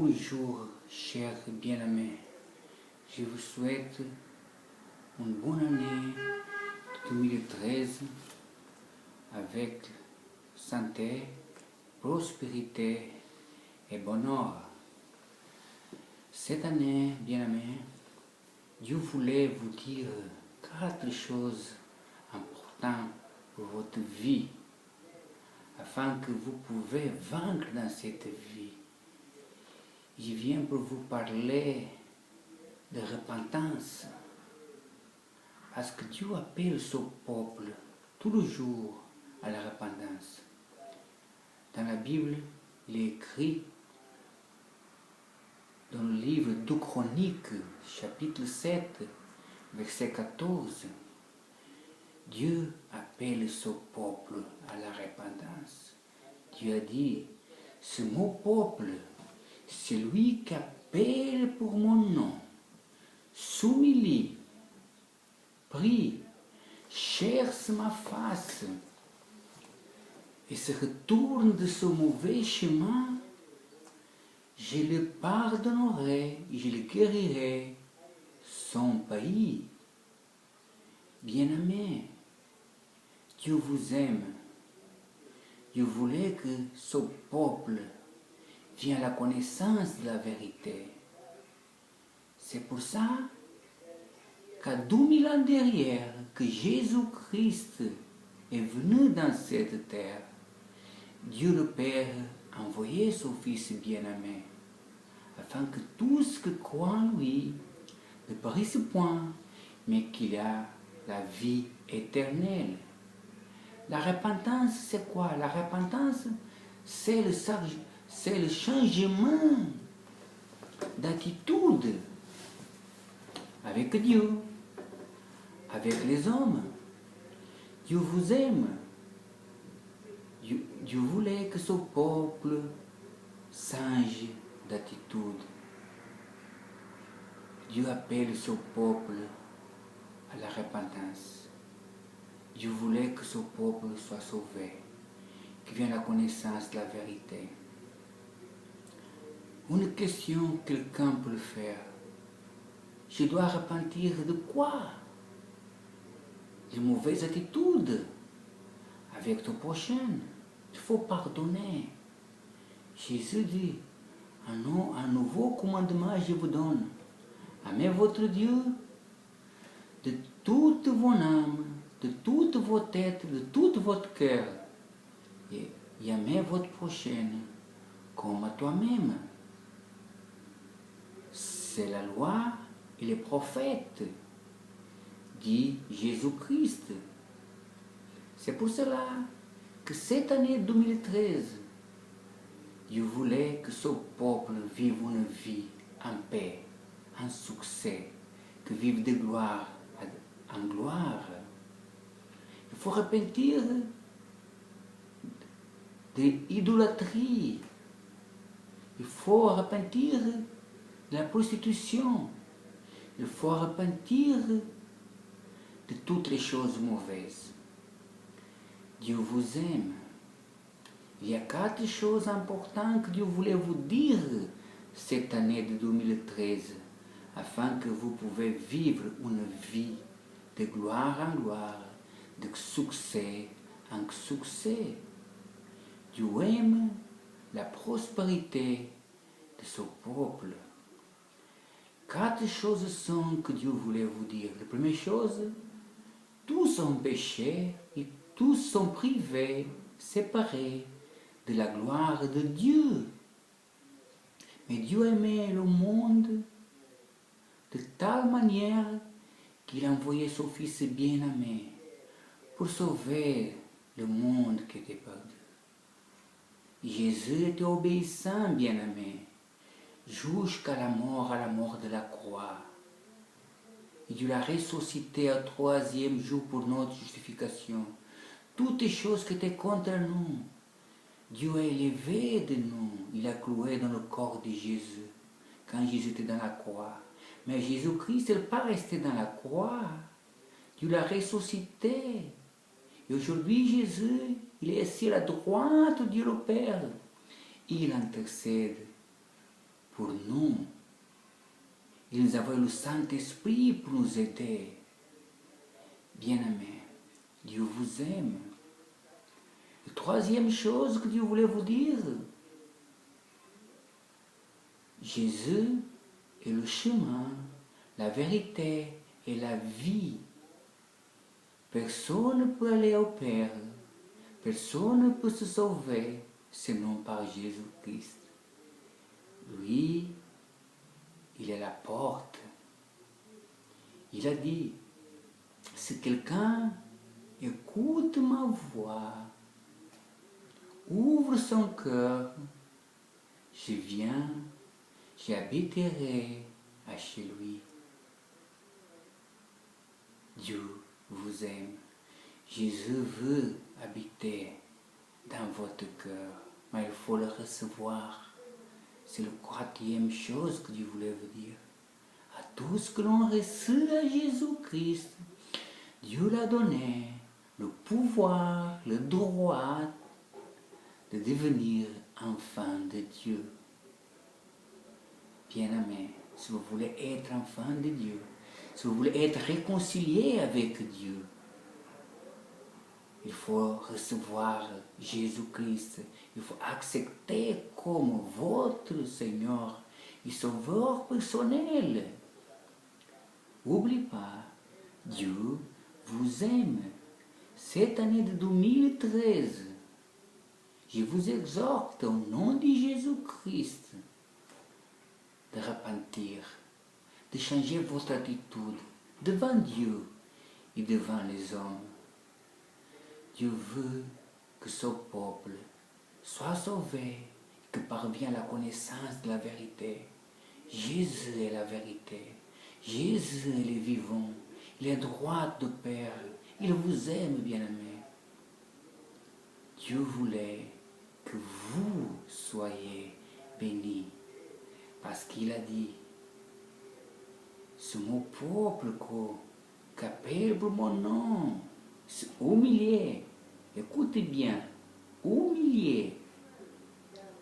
Bonjour, chers bien-aimés. Je vous souhaite une bonne année 2013 avec santé, prospérité et bonheur. Cette année, bien-aimés, Dieu voulait vous dire 4 choses importantes pour votre vie, afin que vous pouvez vaincre dans cette vie. Je viens pour vous parler de repentance, parce que Dieu appelle son peuple tous les jours à la repentance. Dans la Bible, il est écrit dans le livre de Chroniques, chapitre 7, verset 14, Dieu appelle son peuple à la repentance. Dieu a dit, ce mon peuple, celui qui appelle pour mon nom, s'humilie, prie, cherche ma face et se retourne de son mauvais chemin, je le pardonnerai et je le guérirai son pays. Bien-aimé, Dieu vous aime. Dieu voulait que son peuple vienne à la connaissance de la vérité. C'est pour ça qu'à 2000 ans derrière, que Jésus-Christ est venu dans cette terre, Dieu le Père a envoyé son Fils bien-aimé, afin que tous qui croient en lui ne périssent point, mais qu'il a la vie éternelle. La repentance, c'est quoi? La repentance, c'est le changement d'attitude avec Dieu, avec les hommes. Dieu vous aime. Dieu voulait que son peuple change d'attitude. Dieu appelle son peuple à la repentance. Dieu voulait que son peuple soit sauvé, qu'il vienne à la connaissance de la vérité. Une question que quelqu'un peut le faire. Je dois repentir de quoi? Les mauvaises attitudes avec ton prochain. Il faut pardonner. Jésus dit, un nouveau commandement je vous donne. Aimez votre Dieu de toute votre âme, de toute votre tête, de tout votre cœur. Et aimez votre prochain comme à toi-même. C'est la loi et les prophètes, dit Jésus-Christ. C'est pour cela que cette année 2013, Dieu voulait que son peuple vive une vie en paix, en succès, que vive de gloire en gloire. Il faut repentir de l'idolâtrie. Il faut repentir de la prostitution. Il faut repentir de toutes les choses mauvaises. Dieu vous aime. Il y a 4 choses importantes que Dieu voulait vous dire cette année de 2013, afin que vous pouvez vivre une vie de gloire en gloire, de succès en succès. Dieu aime la prospérité de son peuple. 4 choses sont que Dieu voulait vous dire. La première chose, tous ont péché et tous sont privés, séparés de la gloire de Dieu. Mais Dieu aimait le monde de telle manière qu'il a envoyé son Fils bien-aimé pour sauver le monde qui était perdu. Jésus était obéissant, bien-aimé, jusqu'à la mort de la croix. Et Dieu l'a ressuscité au 3e jour pour notre justification. Toutes les choses qui étaient contre nous, Dieu a élevé de nous. Il a cloué dans le corps de Jésus, quand Jésus était dans la croix. Mais Jésus-Christ n'est pas resté dans la croix. Dieu l'a ressuscité. Et aujourd'hui, Jésus, il est assis à la droite de Dieu le Père. Il intercède pour nous. Il nous a envoyé le Saint-Esprit pour nous aider. Bien-aimés, Dieu vous aime. La troisième chose que Dieu voulait vous dire, Jésus est le chemin, la vérité et la vie. Personne ne peut aller au Père, personne ne peut se sauver sinon par Jésus-Christ. Lui, il est la porte. Il a dit, si quelqu'un écoute ma voix, ouvre son cœur, je viens, j'habiterai chez lui. Dieu vous aime. Jésus veut habiter dans votre cœur, mais il faut le recevoir. C'est la quatrième chose que Dieu voulait vous dire. À tous que l'on reçu à Jésus-Christ, Dieu l'a donné le pouvoir, le droit de devenir enfant de Dieu. Bien-aimés, si vous voulez être enfant de Dieu, si vous voulez être réconcilié avec Dieu, il faut recevoir Jésus-Christ. Il faut accepter comme votre Seigneur et Sauveur personnel. N'oubliez pas, Dieu vous aime. Cette année de 2013, je vous exhorte au nom de Jésus-Christ de repentir, de changer votre attitude devant Dieu et devant les hommes. Dieu veut que son peuple soit sauvé, que parvienne à la connaissance de la vérité. Jésus est la vérité. Jésus est le vivant. Il est droit de Père. Il vous aime, bien-aimés. Dieu voulait que vous soyez bénis. Parce qu'il a dit, c'est mon peuple qui appelle pour mon nom, c'est humilié. Écoutez bien, humilié.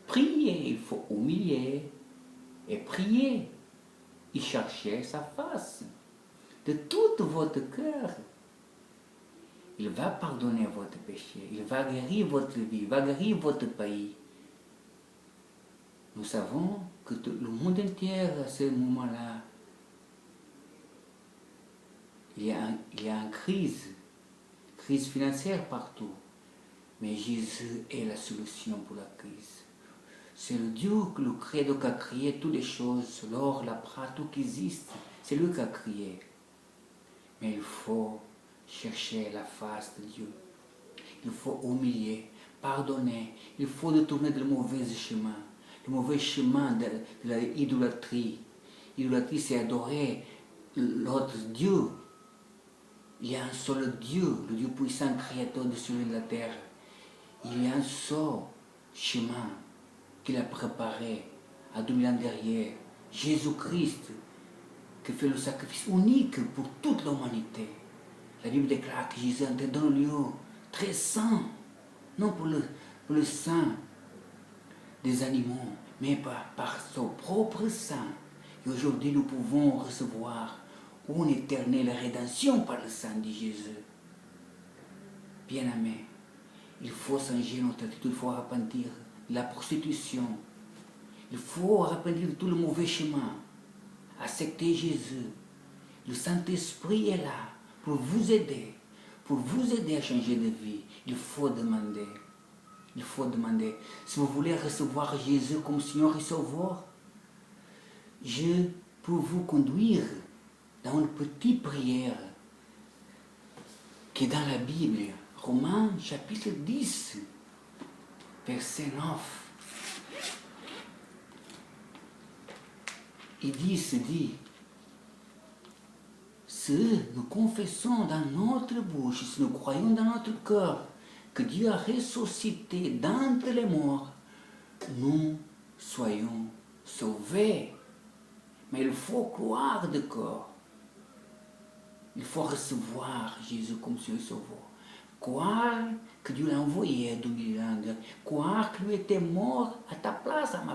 Prier, il faut humilier et prier. Et chercher sa face de tout votre cœur. Il va pardonner votre péché, il va guérir votre vie, il va guérir votre pays. Nous savons que tout le monde entier, à ce moment-là, il y a une crise financière partout. Mais Jésus est la solution pour la crise. C'est le Dieu, le Créateur qui a créé toutes les choses, l'or, la pratique, tout qui existe. C'est lui qui a créé. Mais il faut chercher la face de Dieu. Il faut humilier, pardonner. Il faut détourner de mauvais chemins. Le mauvais chemin de l'idolâtrie. L'idolâtrie, c'est adorer l'autre Dieu. Il y a un seul Dieu, le Dieu puissant, créateur de ciel et de la terre. Il y a un seul chemin qu'il a préparé à 2000 ans derrière. Jésus-Christ, qui fait le sacrifice unique pour toute l'humanité. La Bible déclare que Jésus est entré dans le lieu très saint, non pour le sang des animaux, mais par son propre sang. Et aujourd'hui, nous pouvons recevoir une éternelle rédemption par le sang de Jésus. Bien-aimés, il faut changer notre attitude, il faut repentir de la prostitution. Il faut repentir de tout le mauvais chemin. Accepter Jésus. Le Saint-Esprit est là pour vous aider à changer de vie. Il faut demander. Il faut demander. Si vous voulez recevoir Jésus comme Seigneur et Sauveur, je peux vous conduire dans une petite prière qui est dans la Bible. Romains chapitre 10, verset 9. Il dit, si nous confessons dans notre bouche, si nous croyons dans notre cœur que Dieu a ressuscité d'entre les morts, nous soyons sauvés. Mais il faut croire de corps. Il faut recevoir Jésus comme Seigneur et Sauveur. Croire que Dieu l'a envoyé à 2000 ans. Croire que lui était mort à ta place, à ma